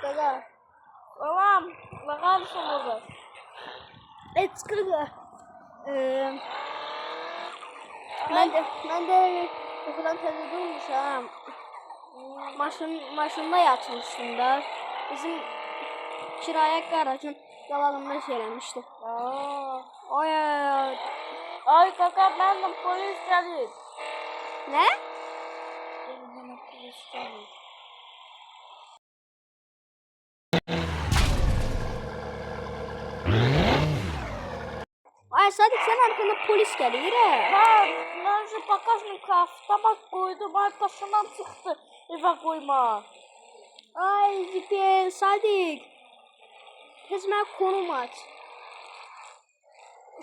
Gaga. Tamam. Bakalım sonra. Let's go. Ben de okuldan təzə durmuşam. Maşında yatmışdım da. Bizim kirayə qarajın qalanında şeyləmişdi. Ay. Ay kaka benden polis gelir. Nə? Bana polis gelir. Ay Sadık sen arkanda polis gəlir. Ha, ben şu bagajnika tabak koydum. Arkasından çıktı. Eve koyma. Ay Zipiel Sadık. Tez mənə konum aç.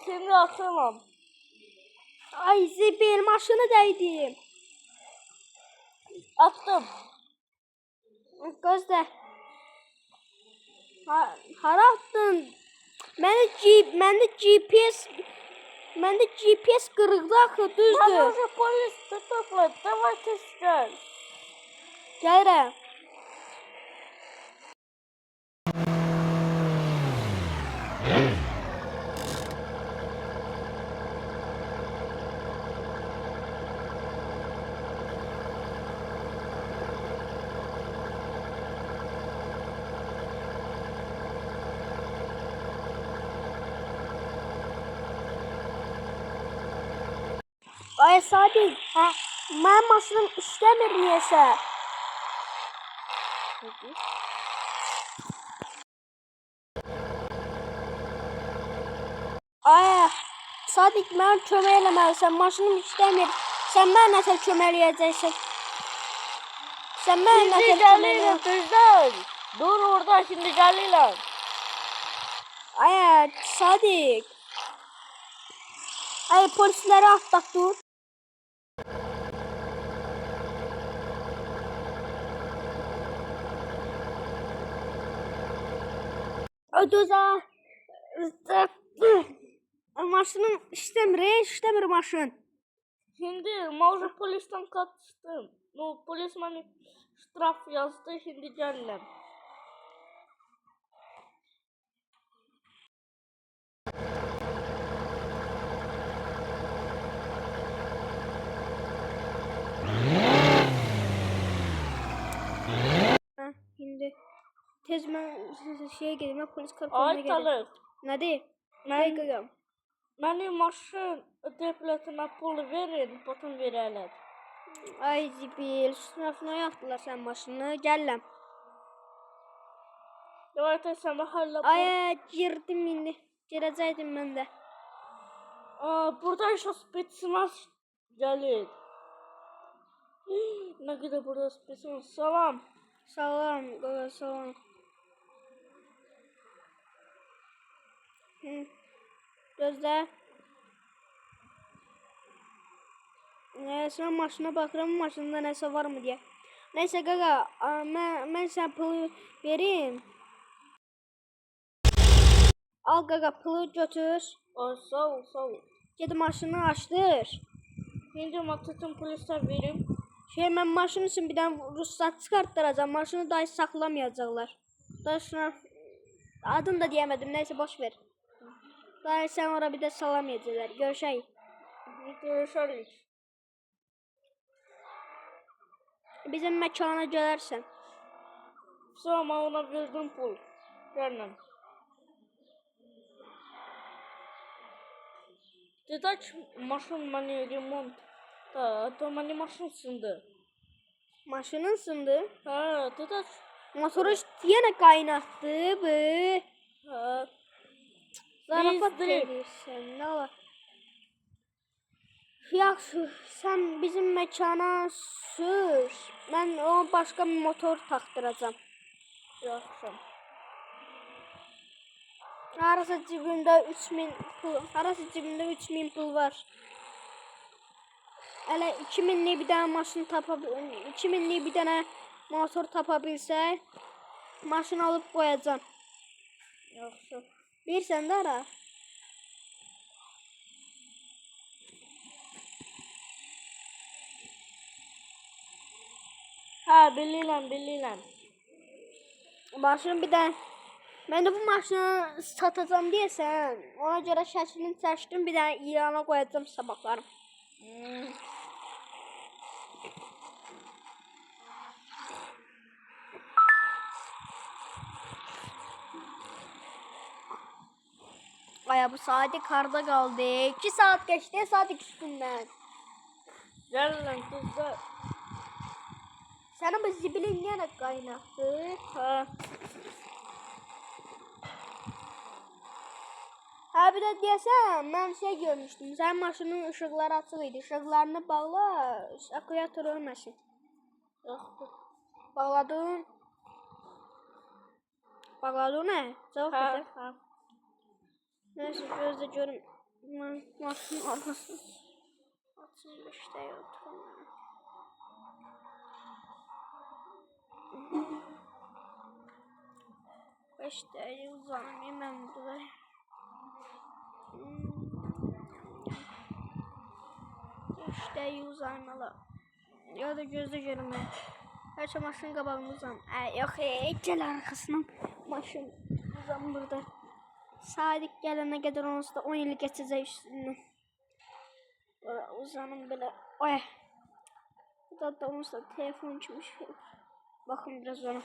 Şimdi atamam. Ay Zipiel maşını dəydim. Attım. Gözlə. Hara atdın? Məndə GPS qırıqdı axı, Bana düzdür. уже polis tutukladı. Давай tez gel. Gəlirəm. Ay Sadık, mənim maşınım işləmir niyəsə. Ay Sadık, mənə kömək eləməlisən, maşınım işləmir. Sən mənə nəsə kömək eləyəcəksən. Sən mənə Şimdi nəsə kömək gelirim eləyəcəksən. tezden. Dur orada şimdi gelirim. Ay Sadık. Ay polisləri atdaq dur. Ödüza. Maşınım işləmir maşın. Şimdi może polisten kaçtım. No polis bana штраф yazdı şimdi gelirim. Şimdi tez mən şeye gedim, polis karakoluna gedim. Aytalık. Nədir? Ben, Dəqiqəm. benim maşın devletine pul verin, potom verirler. Ay Zibil, sınıfına yaptılar sen maşını. Gələm. Давай ты сама hala. Ay girdim indi. Girəcəkdim mən də. Burada еще спецназ gelir. Ne kadar burada spetsnaz. Salam. Salam, qoqa, salam. Gözlə. Sonra maşına baxıram, maşında nəsə var mı deyə. Nəysə qaqa, mən sənə pulu verim. Al qaqa, pulu götür. Sağ ol, sağ ol. Ged maşını açdır. Şimdi matutun polisler verim. Mən maşın üçün bir dənə ruhsat çıxartdıracağam. Maşını daha saxlamayacaqlar. Daha şuna adını da deyemedim. Neyse boş ver. Daha sen oraya bir de salam yediler. Görüşək. Görüşürüz. Bizim mekana gələrsən. Sonra ona verdim pul. Gelmem. Dedik maşın bana remont. Da bana maşın sındı. Maşının sındı. Ha, dedik. Motoru yenə qaynatdı bu. Ha. Zarafat Bizdir. edirsən. Nə var? Yaxşı, sən bizim mekana sür. Mən ona başqa bir motor taxdıracağam. Yaxşı. Harasa cibimdə 3000 pul, harasa cibimdə 3000 pul var. Hələ 2000'lik bir dənə maşın tapa 2000'lik bir dənə motor tapa bilsək, maşın alıb qoyacağam. Yaxşı. Bilirsən də ara. Ha, bilirəm. Maşın bir de ben de bu maşını satacağım diyesen ona göre şəklini çəkdim bir de İrana koyacağım sabahlarım. Aya bu saati karda kaldı. 2 saat geçti saat üstünden. Gel lan kızlar. Senin bu zibilin yine kaynaktı. Ha. Ha bir de diyesem ben şey görmüştüm. Sen maşının ışıkları açık idi. Işıklarını bağla. Aküyatör ölmesin. Yoktur. Bağladın. Bağladın ne? Cevap Ha. ver. Ha. Neyse gözle görüm. Maşının arkası. Açılmış da yok. İşte uzanayım ben buraya. İşte uzanmalı. Ya da gözle görme. Her şey maşın qabağını uzan. Yok gel arkasından. Maşın uzan burada. Sadık gələnə qədər onsuz da 10 il geçəcək üstündən. Uzanım belə. Ay. Da onsuz da telefon kimi şey. Bakın biraz ona.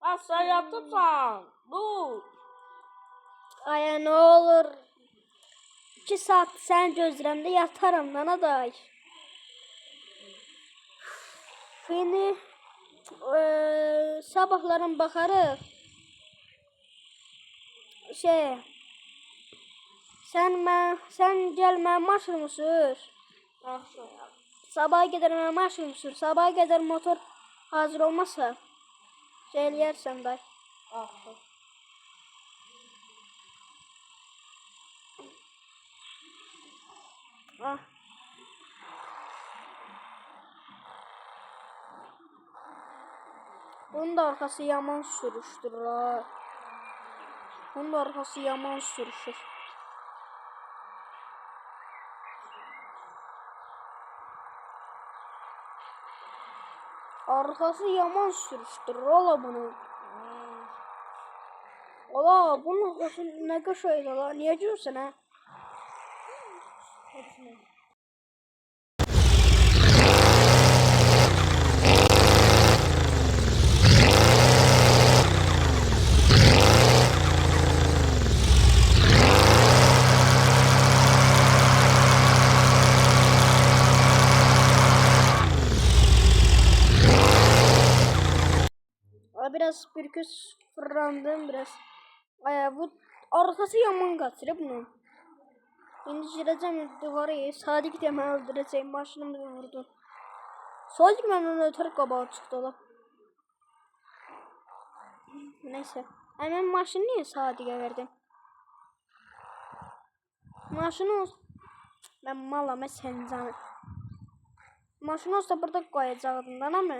Ha sen yatıpsan. Dur. Ay ne olur. 2 saat sen gözlərimdə de yatarım nana day. Yeni sabahların bakarıq. Sen gəl mənim maşınımı sür. Yaxşı. Sabaha qədər mənim maşınımı sür. Sabaha qədər motor hazır olmasa eləyərsən day. Yaxşı. Ah. Bunun da arkası yaman sürüştür ha. Bunun da arkası yaman sürüşür. Arkası yaman sürüştür ola bunu. Ola bunun arkası ne kaşıydı la? Niye gülsün ha? Biraz pürküz fırlandım biraz. Ay bu arkası yaman kaçırı bunun. Şimdi gireceğim duvara Sadık diye ben öldüreceğim. Maşınımı vurdu. Sadık benden ötürü kabağa çıktı la. Neyse. Hemen maşını niye Sadık'a verdim? Maşını olsun. Ben malama sen canım. Maşını olsa burada koyacaktım ama.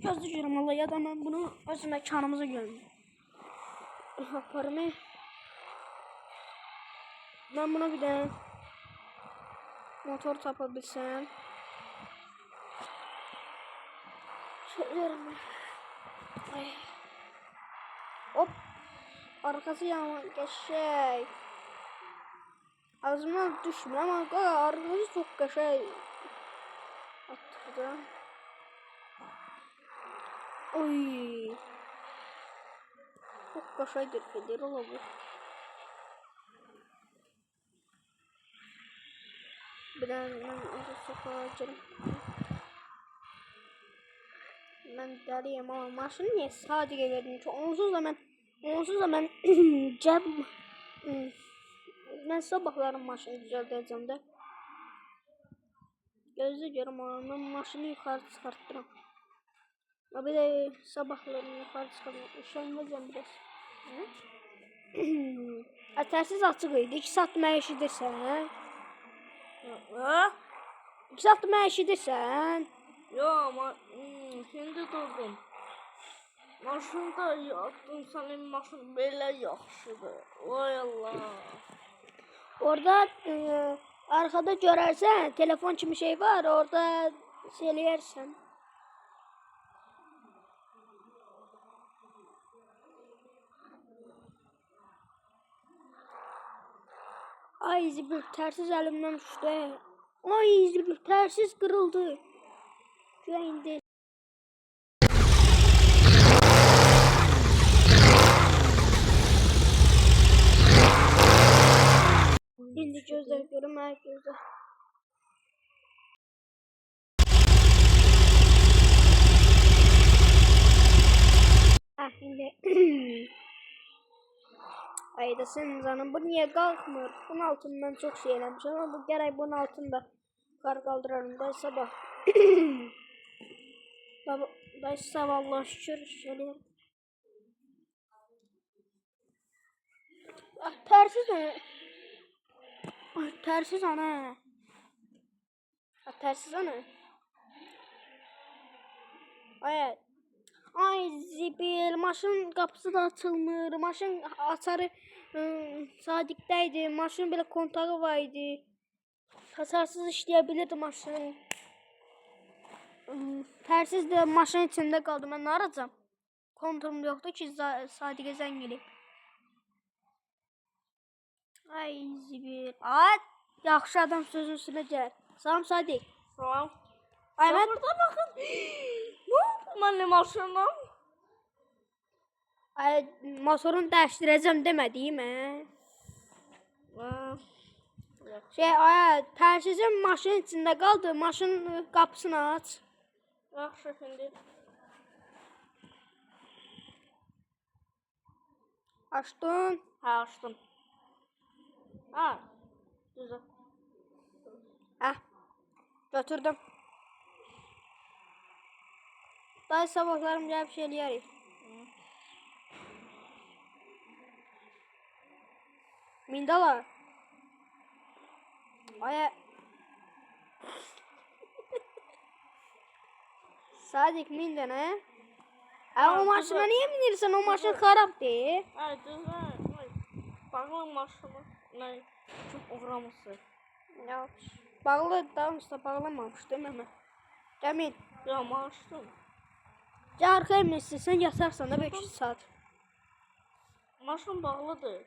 Gözlüyorum Allah ya da ben bunu öz mekanımıza gördüm. Yaparım. Ben buna bir de motor tapabilsem. Şöyle. Ay. Hop. Arkası yaman geçey. Ağzımdan düşmüyor ama arkası çok geçey. Attırdım. Oy. Çok geçeydir Feder ola bu. Ben orada sokağa girerim. Ben deliyim ama maşını niye Sadık'a verdim? Onsuz da ben ceb ben sabahların maşını düzəldəcəm də. Gözlə görüm ama ben maşını yukarı çıkarttıram. Bir de sabahların yukarı çıkarttıram. Üşənməyəcəm biraz. Tərsiz açıq idi. 2 saat mənə eşidirsən, hə? Ha? 2 saatdir məni eşidirsən? Yo ama şimdi durdum. Maşında yattım, senin maşın belə yaxşıdır. Vay Allah. Orada arkada görərsən, telefon kimi şey var, orada şey eləyərsən. Ay zibil, tərsiz əlimdən düşdü. Ay zibil, tərsiz qırıldı. Güya indi. İndi gözlər görüm, gözlər. Şimdi. Ayda senin canım, bu niye kalkmır? Bunun altından çok şey eləmişim ama bu gerek bunun altında kar kaldırarım da sabah. Baba, da sabah Allah şükür şöyle. Ah, tersiz ana. Ay, tersiz ana. Ah, tersiz ana. Ay, ay zibil, maşın kapısı da açılmır. Maşın açarı Sadiqdəydi. Maşın belə kontağı var idi. Hasarsız işləyə maşın. Tərsiz də maşın içində qaldı. Mən nə arayacağam? Kontağım yoxdur ki, Sadiqə zəng eləyim. Ay zibil. Ay, yaxşı adam sözün üstünə gəl. Salam Sadiq. Tamam. Ay mən Burada bakın. Ne oldu benimle maşına? ay motorunu dəyişdirəcəm demədiyim Şey, ay tərsizin maşının içində qaldı. Maşının qapısını aç. Yaxşı şimdi. Açdın. Ha açtım. Ha. Güzel. Hə. Götürdüm. Daha sabahlarım gəlib şey eləyərik. Mindala. Ay. Sadiq minden ha? O maşına niye binirsən? O maşın xarabdır. Ay güzel. Ay. Bakın maşına. Ne? Çok uğramışsın. Ya, bağlı da usta bağlamamışdım ama. Cəmil, Ya maşın. ya arxaya minirsən, yatarsan da 5 saat. Maşın bağlıdır.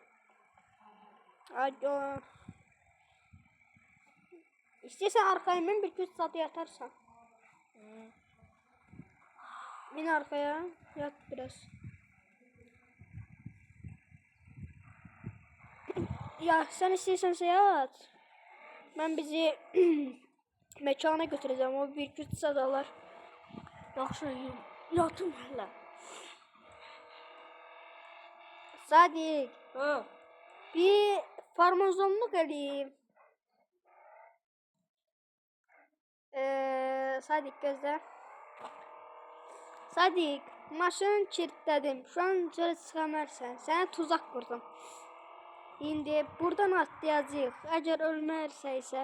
Ay, İstəyirsən arxaya min, 1-2 saat yatarsan. Min arxaya, yat biraz. Ya sen istəyirsən yat. Mən bizi mekana götürəcəm, o 1-2 saat alar. Yaxşı yatım hələ. Sadiq, Ha. bir farmazonluq eləyim. Sadiq gözlə. Sadiq, maşını kilitlədim. Şu an çölə çıxamərsən. Sənə tuzaq qurdum. İndi buradan atlayacağıq. Əgər ölmərsə isə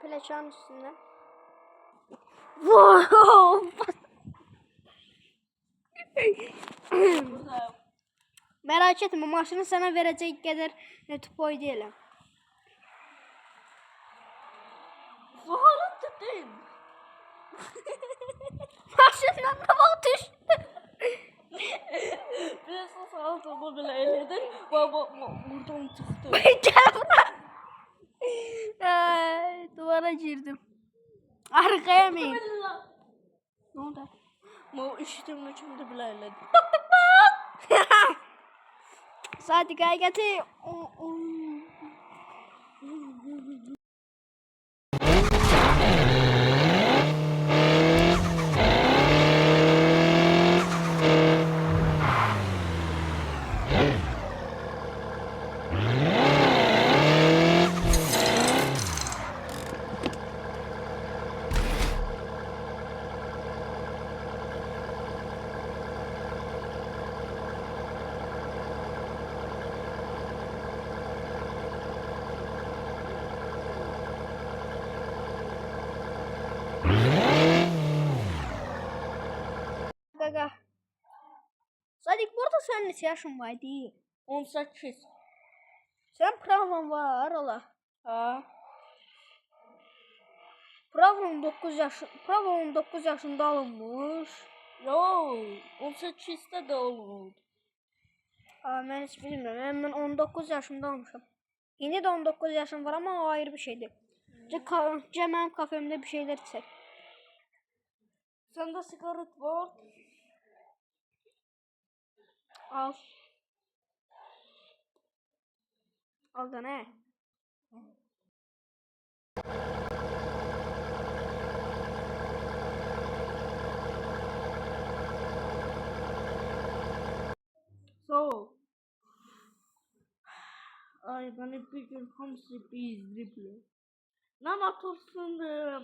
pləkanın üstündə. Wow! Burada. Merak etme, maşını sana verəcək qədər tupoy deyiləm. Zaharat dedin. Maşından da bak düşdü. Biraz sağlıklı bile eledin. Baba buradan çıktı. Gel bura. Duvara girdim. Arkaya mı? Ne oldu? Ma işitim şimdi bile eledim. Sadiq ay gətir. neçə yaşın var idi? 18. Sən pravon var ola. Ha? Pravon 9 yaşında alınmış. Yo, 18'de de oldu. Mən heç bilmirəm. Mən 19 yaşında almışam. İndi də 19 yaşım var ama o ayrı bir şeydir. Mənim kafemdə bir şeyler içək. Sende sigaret var. Al. Al da ne? Sağ ol. Ay beni bir gün hamısı bir izleyip. Ne motorsundu?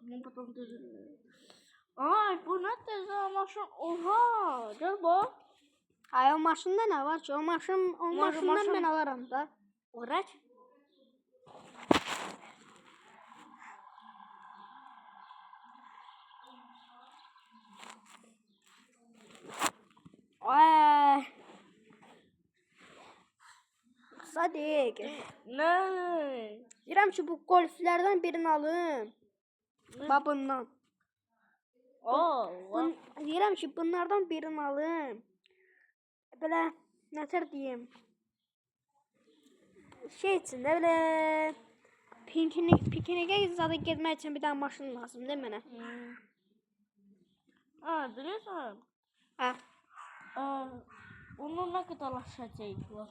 Ne motorsundu? Ay bu ne tezgah maşın? Oha gel bak. Ay o maşında ne var ki? O maşından ben alaram da. Uğraş. Ay. Kısa değil. Ne? Deyirəm ki bu golflərdən birini alın. Babından. Aa, Deyirəm ki bunlardan birini alın. Belə nətər deyim? Şey üçün də belə pikniğe zaten getmək üçün bir dənə maşın lazımdır mənə. Ha biliyorsun. Ha. Onu ne kadar aşacaklar?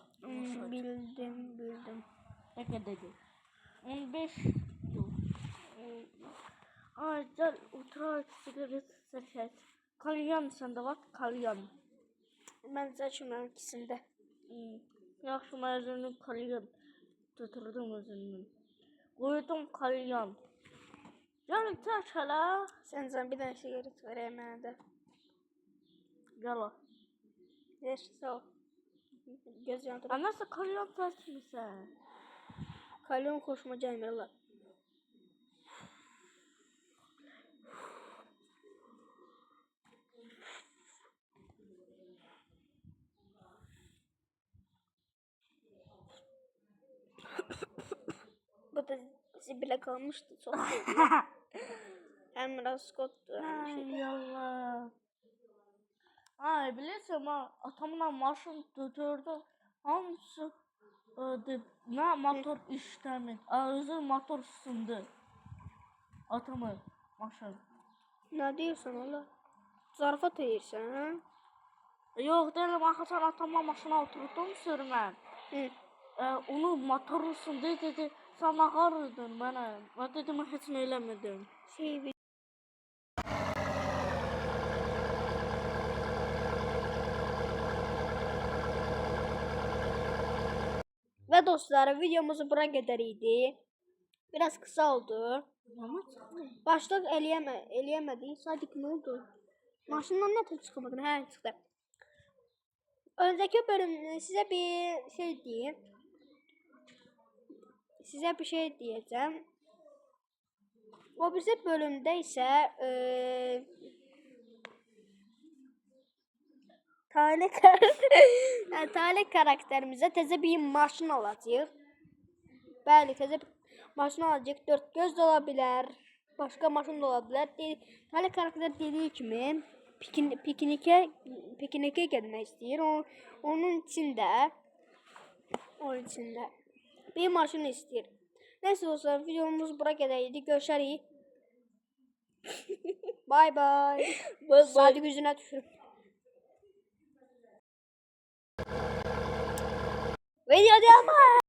Bildim. Ne kadar dedi? 15 yıl. Ay gel otur sigaret seçer. Kalyan sende bak kalyan. Mən seçmirəm ikisində. Yaxşı mən özümün kalyan tuturdum özümün. Koydum kalyan. Gel çək hələ. Sən bir dənə sigaret verək mənə də. Gel o. Ver, sağ ol. Göz yandır. Nasıl kalyan seçmişsən? Kalyon xoşuma gəlmir Allah. Bu da zibilə qalmışdı çox. Həm biraz skotdur. Ay Allah. Ay bilirsən mən atamla maşın götürdüm. Hamısı ne motor işləmir. Özü motor sındı. Atamı maşın. Nə deyirsən Allah? Zarafat edirsən, hə? Yox deyirəm axı sən atama maşına oturdum sürmən. Onu motoru sındı dedi. Sən ağardın mənə. Mən dedim heç nə eləmədim. Ve dostlar videomuzu bura qədər idi. Biraz kısa oldu. Başlıq eləmədik. Sadık ne oldu? Maşından ne çıkmadın? Hə, çıxdı. Önceki bölümde size bir şey diyeyim. Size bir şey diyeceğim. O bize bölümde ise Talih karakterimize teze bir maşın alacaq. Bəli, teze bir maşın alacaq. 4 göz de olabilir. Başka maşın da olabilir. Talih karakter dediği kimi pikniğe gelmek istiyor. Onun içinde bir maşın istiyor. Neyse dostlar videomuz buraya kadarıydı. Görüşürüz. Bye bye. Sadık yüzüne düşürüm. Video diyor ama.